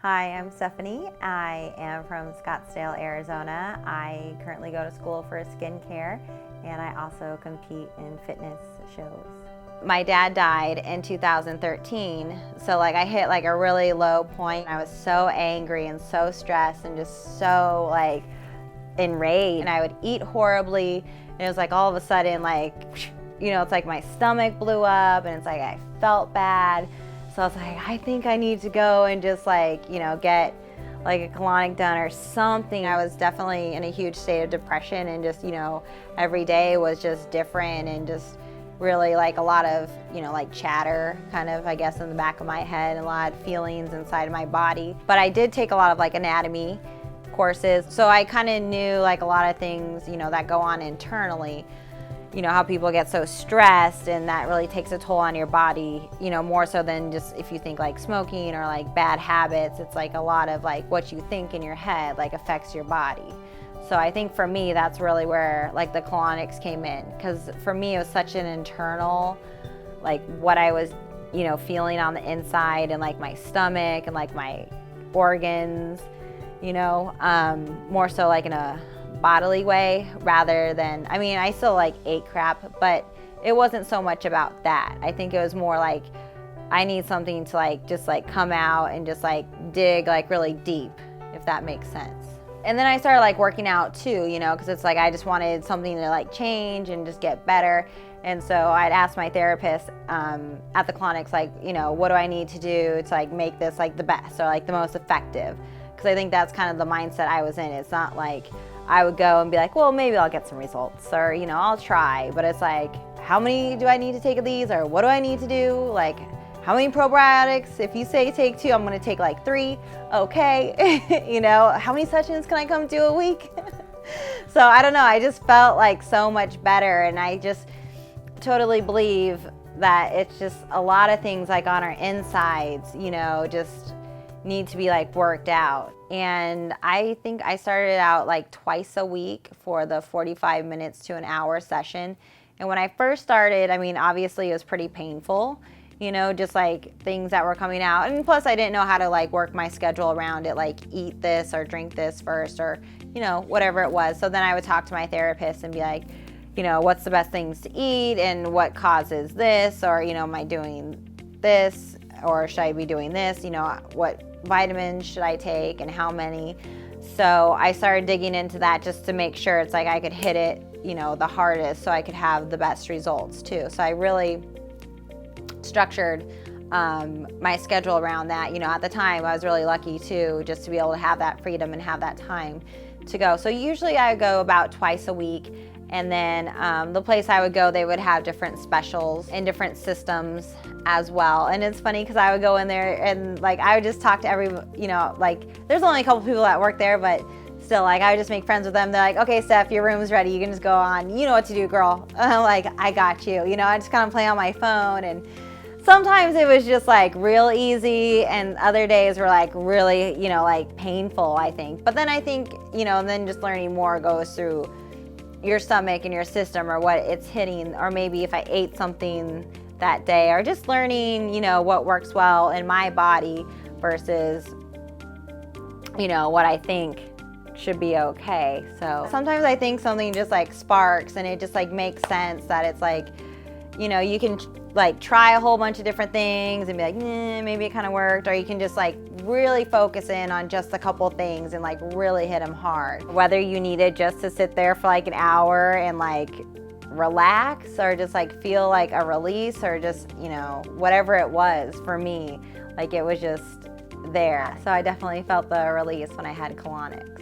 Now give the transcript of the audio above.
Hi, I'm Stephanie. I am from Scottsdale, Arizona. I currently go to school for skincare and I also compete in fitness shows. My dad died in 2013, so I hit a really low point. I was so angry and so stressed and just so enraged, and I would eat horribly, and it was all of a sudden it's like my stomach blew up and it's like I felt bad. So I was like, I think I need to go and just get a colonic done or something. I was definitely in a huge state of depression, and just, every day was just different, and just really a lot of, chatter kind of, I guess, in the back of my head, and a lot of feelings inside of my body. But I did take a lot of anatomy courses. So I kind of knew a lot of things, that go on internally. How people get so stressed, and that really takes a toll on your body, more so than just if you think smoking or bad habits. It's a lot of what you think in your head affects your body. So I think for me, that's really where the colonics came in, because for me it was such an internal, what I was, feeling on the inside, and my stomach and my organs, more so in a bodily way rather than, I still ate crap, but it wasn't so much about that. I think it was more I need something to just come out and just dig really deep, if that makes sense. And then I started working out too, because it's I just wanted something to change and just get better. And so I'd ask my therapist at the colonics, what do I need to do to make this the best or the most effective? Because I think that's kind of the mindset I was in. It's not I would go and be well, maybe I'll get some results, or I'll try. But it's how many do I need to take of these, or what do I need to do? How many probiotics? If you say take 2, I'm gonna take 3. Okay, how many sessions can I come do a week? So I don't know. I just felt so much better, and I just totally believe that it's just a lot of things on our insides, just need to be worked out. And I think I started out twice a week for the 45 minutes to an hour session. And when I first started, obviously it was pretty painful, just things that were coming out. And plus I didn't know how to work my schedule around it, eat this or drink this first, or, whatever it was. So then I would talk to my therapist and be what's the best things to eat, and what causes this, or, am I doing this, or should I be doing this? What vitamins should I take and how many? So I started digging into that just to make sure it's I could hit it, the hardest, so I could have the best results too. So I really structured my schedule around that. At the time I was really lucky too, just to be able to have that freedom and have that time to go. So usually I go about twice a week. And then the place I would go, they would have different specials and different systems as well. And it's funny because I would go in there and I would just talk to there's only a couple people that work there, but still I would just make friends with them. They're okay, Steph, your room's ready. You can just go on. You know what to do, girl. And I'm I got you. I just kind of play on my phone, and sometimes it was just real easy, and other days were really, painful, I think. But then I think, and then just learning more goes through your stomach and your system, or what it's hitting, or maybe if I ate something that day, or just learning, what works well in my body versus, what I think should be okay. So sometimes I think something just sparks, and it just makes sense that it's you can try a whole bunch of different things and be maybe it kind of worked, or you can just really focus in on just a couple things and really hit them hard. Whether you needed just to sit there for an hour and relax, or just feel a release, or just whatever it was for me, it was just there. So I definitely felt the release when I had colonics.